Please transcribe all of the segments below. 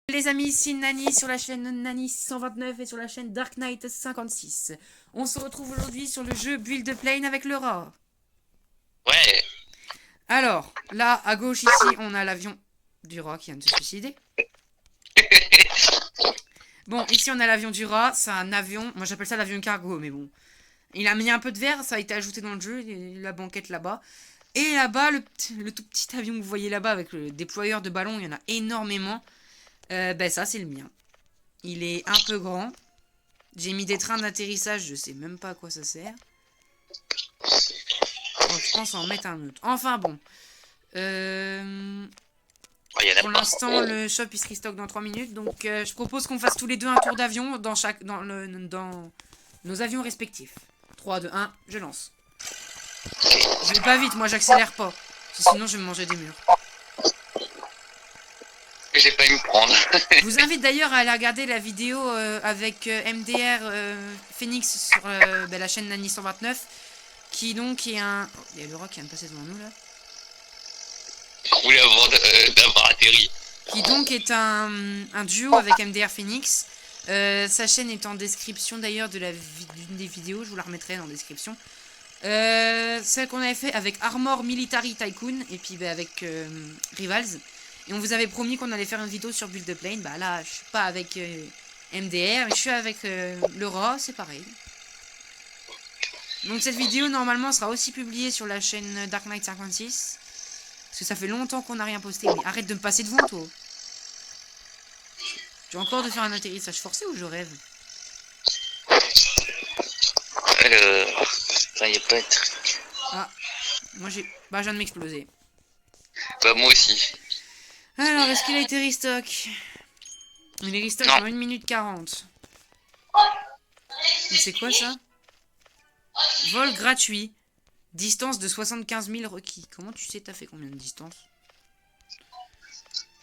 Les amis, ici Nani sur la chaîne Nani 629 et sur la chaîne Dark Knight 56. On se retrouve aujourd'hui sur le jeu Build Plane avec le rat. Ouais. Alors, là, à gauche ici, on a l'avion du rat qui vient de se suicider. Bon, ici on a l'avion du rat, c'est un avion, moi j'appelle ça l'avion cargo, mais bon. Il a mis un peu de verre, ça a été ajouté dans le jeu, la banquette là-bas. Et là-bas, le tout petit avion que vous voyez là-bas avec le déployeur de ballon, il y en a énormément. Ben ça, c'est le mien. Il est un peu grand. J'ai mis des trains d'atterrissage, je sais même pas à quoi ça sert. Bon, je pense en mettre un autre. Enfin bon. Pour l'instant, le shop il se restock dans 3 minutes. Donc je propose qu'on fasse tous les deux un tour d'avion dans nos avions respectifs. 3, 2, 1, je lance. Je vais pas vite, moi j'accélère pas. Sinon je vais me manger des murs. J'ai pas eu me prendre. Je vous invite d'ailleurs à aller regarder la vidéo avec MDR Phoenix sur la chaîne Nani 129. Qui donc est un... Oh, il y a le rat qui vient de passer devant nous là. Roulé avant d'avoir atterri. Qui donc est un duo avec MDR Phoenix. Sa chaîne est en description d'ailleurs d'une des vidéos, je vous la remettrai dans la description. Celle qu'on avait fait avec Armor Military Tycoon et puis avec Rivals. Et on vous avait promis qu'on allait faire une vidéo sur Build Plane. Bah là, je suis pas avec MDR, mais je suis avec le rat, c'est pareil. Donc cette vidéo normalement sera aussi publiée sur la chaîne Dark Knight 56. Parce que ça fait longtemps qu'on n'a rien posté. Mais arrête de me passer devant toi. Tu as encore de faire un atterrissage forcé ou je rêve? Alors, ça y a pas de truc. Ah, moi j'ai... Bah je viens de m'exploser. Bah moi aussi. Alors, est-ce qu'il a été restock? Il est restock Non. dans 1 minute 40. Mais c'est quoi ça? Vol gratuit. Distance de 75 000 requis. Comment tu sais t'as fait combien de distance?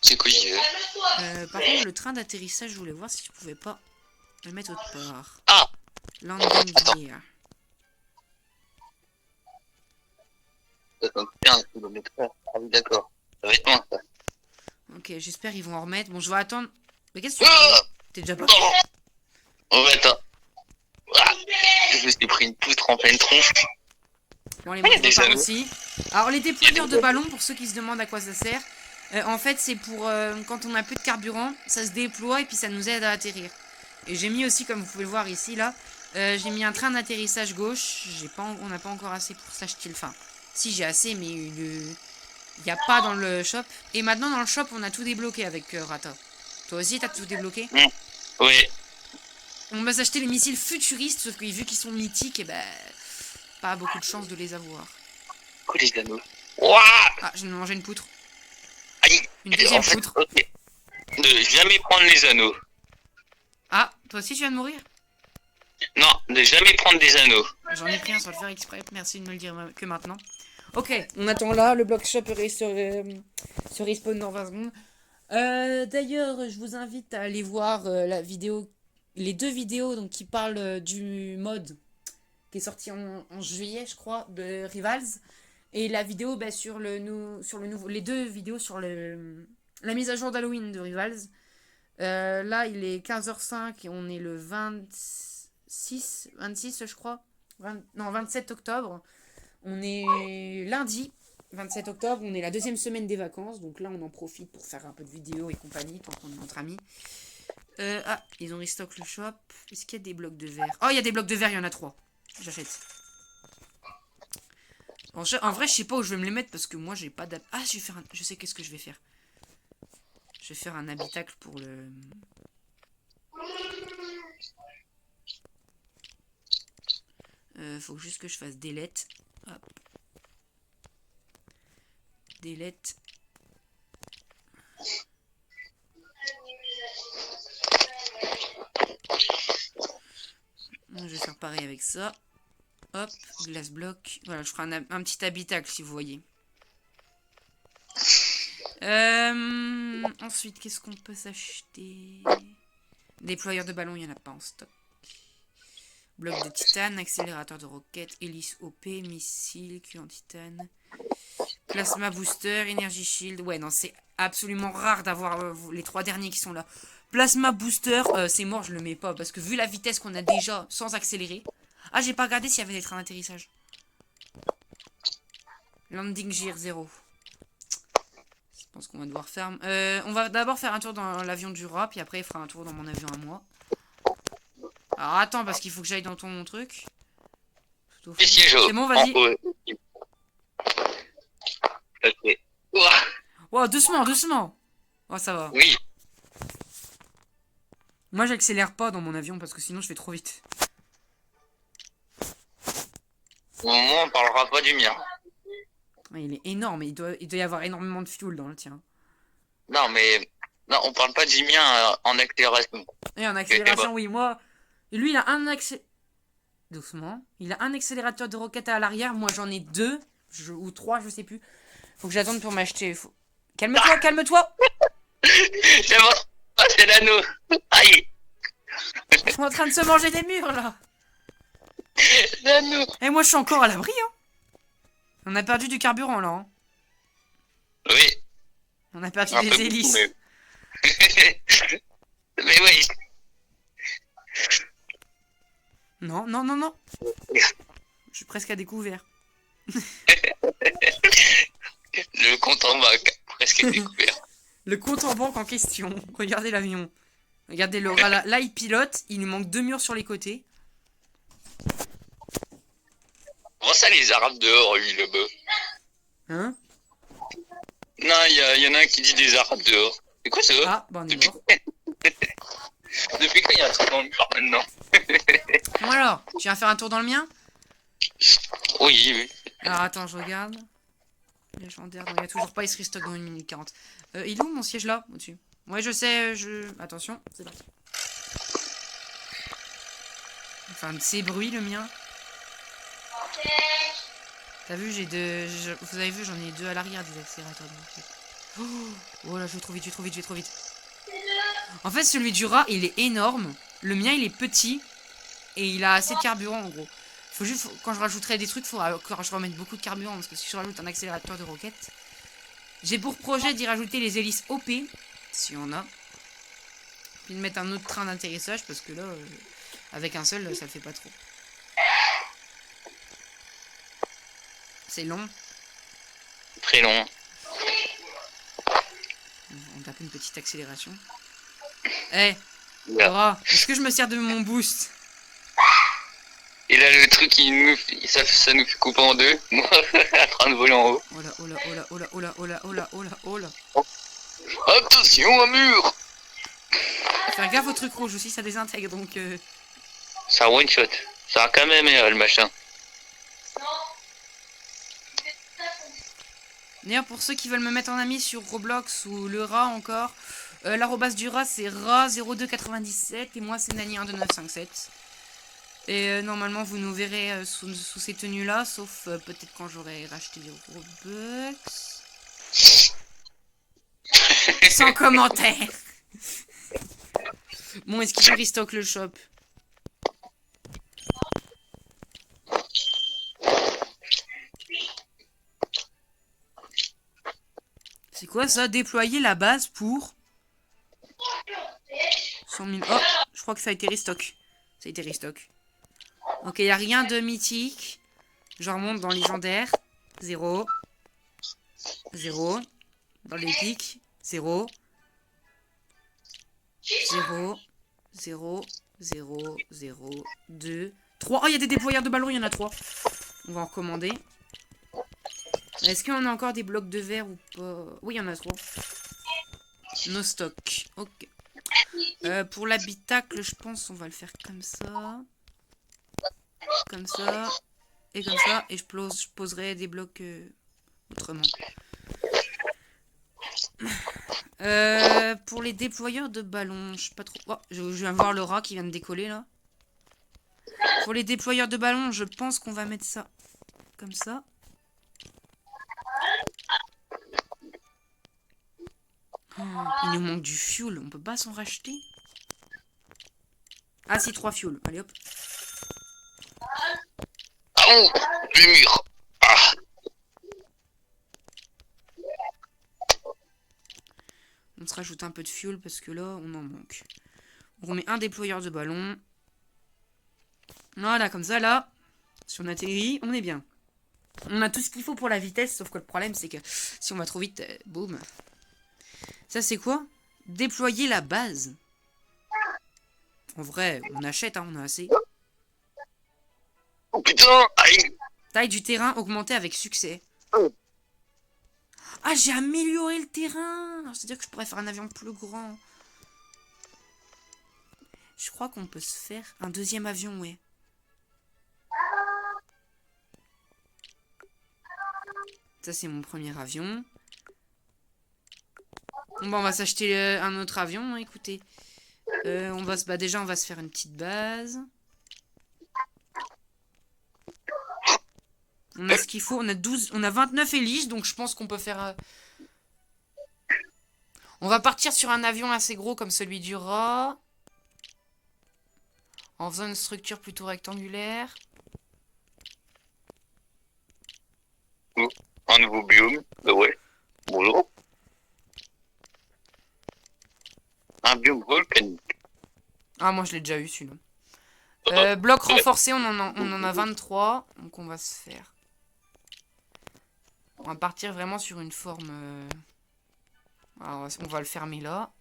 C'est quoi j'y vais. Par contre, le train d'atterrissage, je voulais voir si je pouvais pas le mettre autre part. Ah. Landing gear. 75 km/h. Ah oui, d'accord. Ça va être loin, ça. Ok, j'espère qu'ils vont en remettre. Bon, je vais attendre. Mais qu'est-ce que tu fais? T'es déjà parti? Oh, attends. Ah. Je me suis pris une poutre en pleine tronche. Bon, allez, moi je repars aussi. Alors, les déployeurs de ballon, pour ceux qui se demandent à quoi ça sert, en fait, c'est pour quand on a plus de carburant, ça se déploie et puis ça nous aide à atterrir. Et j'ai mis aussi, comme vous pouvez le voir ici, là, j'ai mis un train d'atterrissage gauche. On n'a pas encore assez pour s'acheter le fin. Si, j'ai assez, mais il n'y a pas dans le shop. Et maintenant, dans le shop, on a tout débloqué avec Rata. Toi aussi, t'as tout débloqué? Oui. On va s'acheter les missiles futuristes, sauf que vu qu'ils sont mythiques, et ben, pas beaucoup de chance de les avoir. Quoi les anneaux? Ouah. Ah, je viens de manger une poutre. Aïe. Une deuxième poutre. Okay. Ne jamais prendre les anneaux. Ah, toi aussi tu viens de mourir? Non, ne jamais prendre des anneaux. J'en ai pris un sans le faire exprès, merci de me le dire que maintenant. Ok, on attend là, le bloc shop se respawn dans 20 secondes. D'ailleurs, je vous invite à aller voir la vidéo, les deux vidéos donc, qui parlent du mode qui est sorti en juillet, je crois, de Rivals. Et la vidéo sur le nouveau. Les deux vidéos sur la mise à jour d'Halloween de Rivals. Là, il est 15h05 et on est le 26 je crois. Non, 27 octobre. On est lundi 27 octobre. On est la deuxième semaine des vacances. Donc là, on en profite pour faire un peu de vidéos et compagnie tant qu'on est entre amis. Ah, ils ont restock le shop. Est-ce qu'il y a des blocs de verre? Oh, il y a des blocs de verre, il y en a 3. J'achète. En vrai, je sais pas où je vais me les mettre parce que moi, j'ai pas d'hab... Ah, je sais qu'est-ce que je vais faire. Je vais faire un habitacle pour le... faut juste que je fasse delete. Hop. Delete. Je vais faire pareil avec ça. Hop, glace bloc. Voilà, je ferai un petit habitacle si vous voyez. Ensuite, qu'est-ce qu'on peut s'acheter? Déployeur de ballon, il n'y en a pas en stock. Bloc de titane, accélérateur de roquette, hélice OP, missile, cul en titane. Plasma Booster, Energy Shield. Ouais, non, c'est absolument rare d'avoir les 3 derniers qui sont là. Plasma Booster, c'est mort, je le mets pas. Parce que vu la vitesse qu'on a déjà sans accélérer. Ah, j'ai pas regardé s'il y avait des trains d'atterrissage. Landing Gear 0. Je pense qu'on va devoir faire... on va d'abord faire un tour dans l'avion du rat, puis après il fera un tour dans mon avion à moi. Alors attends, parce qu'il faut que j'aille dans ton truc. C'est bon, vas-y. Ok. Ouah. Wow, doucement, doucement. Oh, ça va. Oui. Moi, j'accélère pas dans mon avion parce que sinon je vais trop vite. Au moment, on parlera pas du mien. Ouais, il est énorme, il doit y avoir énormément de fuel dans le tien. Non, mais... Non, on parle pas du mien en accélération. Et en accélération, oui, moi... Lui, il a un doucement. Il a un accélérateur de roquette à l'arrière, moi j'en ai 2. Ou 3, je sais plus. Faut que j'attende pour m'acheter. Calme-toi, calme-toi. C'est bon. Ah, c'est l'anneau. Aïe. Ils sont en train de se manger des murs, là. L'anneau. Et moi, je suis encore à l'abri, hein. On a perdu du carburant, là. Hein. Oui. On a perdu Un des peu hélices. beaucoup, mais oui. Non, non, non, non. Je suis presque à découvert. Le compte en banque, presque découvert. Le compte en banque en question. Regardez l'avion. Regardez le rat, là, il pilote. Il lui manque 2 murs sur les côtés. Comment ça, les Arabes dehors, lui, là-bas? Hein? Non, il y en a un qui dit des Arabes dehors. C'est quoi ça? Ah, bah on est mort. Depuis quand il y a un truc dans le bar maintenant? Bon alors, tu viens faire un tour dans le mien? Oui, oui. Alors attends, je regarde. Légendaire, non, il n'y a toujours pas, il se restock dans 1 minute 40. Il est où mon siège là? Au-dessus. Ouais, je sais, Attention, c'est parti. Enfin, c'est bruit le mien. T'as vu, vous avez vu, j'en ai 2 à l'arrière des accélérateurs. Oh là, je vais trop vite, je vais trop vite, je vais trop vite. En fait, celui du rat, il est énorme. Le mien, il est petit. Et il a assez de carburant, en gros. Faut juste, quand je rajouterai des trucs, il faudra que je remette beaucoup de carburant. Parce que si je rajoute un accélérateur de roquette... J'ai pour projet d'y rajouter les hélices OP, si on a. Puis de mettre un autre train d'atterrissage, parce que là, avec un seul, ça le fait pas trop. C'est long. Très long. On tape une petite accélération. Eh, Laura, est-ce que je me sers de mon boost? Et là, le truc, ça nous fait couper en deux. Moi, en train de voler en haut. Oh là, oh là, oh là, oh là, oh là, oh là, oh là, oh là, oh là. Attention, un mur! Faire gaffe au truc rouge aussi, ça désintègre, donc... Ça one shot. Ça a quand même le machin. D'ailleurs, pour ceux qui veulent me mettre en ami sur Roblox ou le rat encore, l'arrobase du rat c'est rat0297 et moi c'est Nani12957. Et normalement vous nous verrez sous ces tenues là, sauf peut-être quand j'aurai racheté des Robux. Sans commentaire. Bon, est-ce qu'il restock le shop? C'est quoi ça? Déployer la base pour 100 000. Oh, je crois que ça a été restock. Ça a été restock. Ok, il n'y a rien de mythique. Je remonte dans légendaire. 0. 0. Dans l'épique. 0. 0. 0. 0. 0. 2. 3. Oh, il y a des déployeurs de ballons, il y en a 3. On va en recommander. Est-ce qu'on a encore des blocs de verre ou pas? Oui, il y en a 3. No stock. Ok. Pour l'habitacle, je pense on va le faire comme ça. Comme ça. Et comme ça. Et je poserai des blocs autrement. Pour les déployeurs de ballons, je sais pas trop. Oh, je viens voir le rat qui vient de décoller là. Pour les déployeurs de ballons, je pense qu'on va mettre ça comme ça. Oh, il nous manque du fuel, on peut pas s'en racheter. Ah si, 3 fuel, allez hop. Ah oh, le mur. Ah. On se rajoute un peu de fuel parce que là, on en manque. On remet un déployeur de ballon. Voilà, comme ça, là, si on atterrit, on est bien. On a tout ce qu'il faut pour la vitesse, sauf que le problème, c'est que si on va trop vite, boum. Ça, c'est quoi? Déployer la base. En vrai, on achète, hein, on a assez. Oh putain, aïe. Taille du terrain augmentée avec succès. Ah, j'ai amélioré le terrain. C'est-à-dire que je pourrais faire un avion plus grand. Je crois qu'on peut se faire un deuxième avion, ouais. Ça, c'est mon premier avion. Bon, bah, on va s'acheter un autre avion, hein, écoutez. Déjà, on va se faire une petite base. On a ce qu'il faut. On a 29 hélices, donc je pense qu'on peut faire... On va partir sur un avion assez gros comme celui du rat. En faisant une structure plutôt rectangulaire. Oh, un nouveau biome. Bah ouais. Bonjour. Un biome volcanique. Ah, moi je l'ai déjà eu celui-là. Bloc renforcé, on en a 23. Donc on va se faire. On va partir vraiment sur une forme... Alors, on va le fermer là.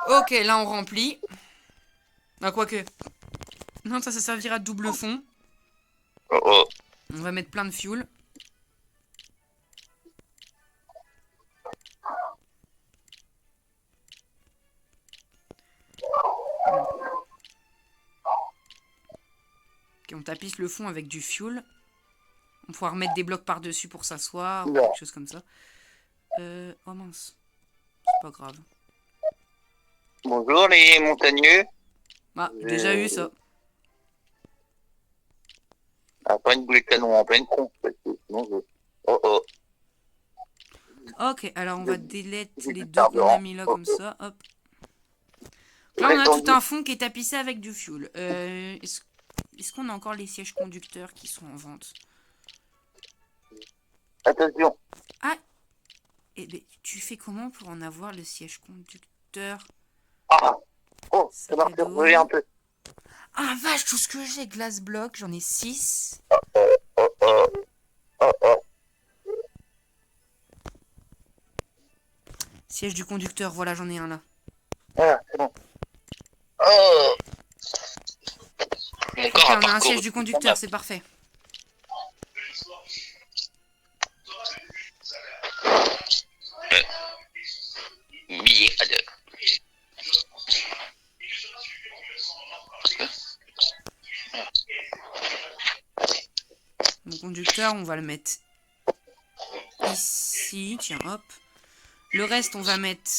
Ok, là on remplit. Ah, quoique. Non, ça servira de double fond. Oh oh. On va mettre plein de fuel. Ok, on tapisse le fond avec du fuel. On pourra remettre des blocs par-dessus pour s'asseoir ou quelque chose comme ça. Oh mince. C'est pas grave. Bonjour les montagneux. Ah, déjà eu ça. Ah, pas une boulet de canon en pleine con. Sinon je... Oh oh. Ok, alors on va delete les deux qu'on a mis là comme ça. Hop. Là, on a tout un fond qui est tapissé avec du fuel. Est-ce qu'on a encore les sièges conducteurs qui sont en vente? Attention. Ah, et ben, tu fais comment pour en avoir le siège conducteur? Ah. Oh, ça m'a fait brûler un peu. Ah vache, tout ce que j'ai, glace bloc, j'en ai 6. Oh oh. Oh oh. Siège du conducteur, voilà, j'en ai un là. Voilà, c'est bon. Oh. Mon Ok, corps a on a un parcouru. siège du conducteur, c'est parfait. Oui, allez. Mon conducteur, on va le mettre ici, tiens, hop. Le reste, on va mettre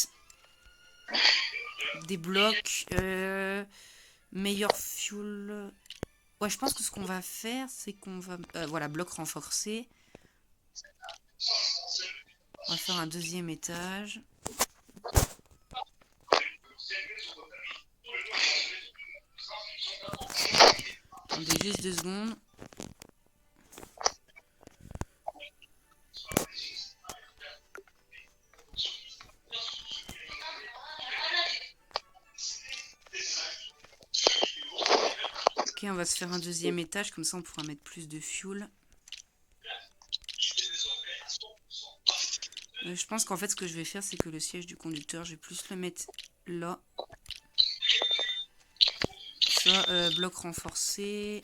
des blocs. Meilleur fuel. Ouais, je pense que ce qu'on va faire, c'est qu'on va... voilà, bloc renforcé. On va faire un deuxième étage. Attendez juste 2 secondes. Ok, on va se faire un deuxième étage, comme ça on pourra mettre plus de fuel. Je pense qu'en fait ce que je vais faire, c'est que le siège du conducteur, je vais plus le mettre là. Ça, bloc renforcé.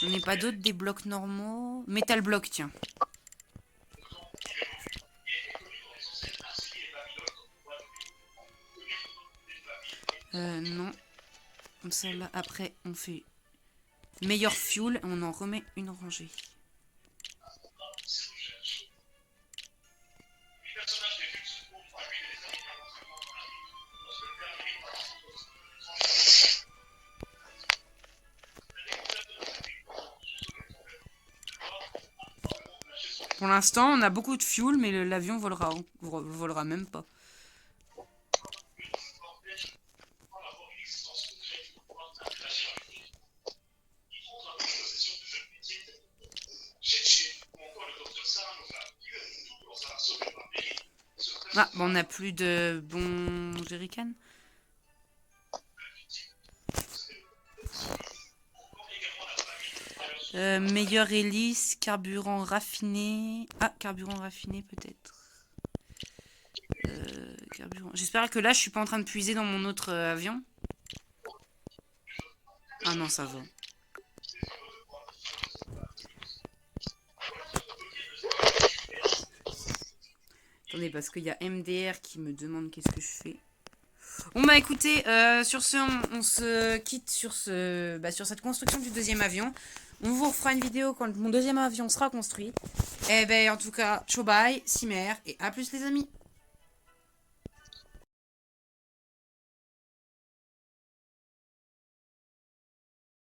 J'en ai pas d'autres, des blocs normaux. Metal block, tiens. Non. Comme ça, là, après, on fait meilleur fuel et on en remet une rangée. Pour l'instant, on a beaucoup de fuel, mais l'avion volera même pas. Bon, on n'a plus de bons jerrycans. Meilleure hélice, carburant raffiné. Ah, carburant raffiné peut-être. Carburant. J'espère que là, je suis pas en train de puiser dans mon autre avion. Ah non, ça va. Attendez, parce qu'il y a MDR qui me demande qu'est-ce que je fais. Bon bah écoutez, sur ce, on se quitte sur cette construction du deuxième avion. On vous refera une vidéo quand mon deuxième avion sera construit. Et ben en tout cas, ciao bye, Cimer, et à plus les amis.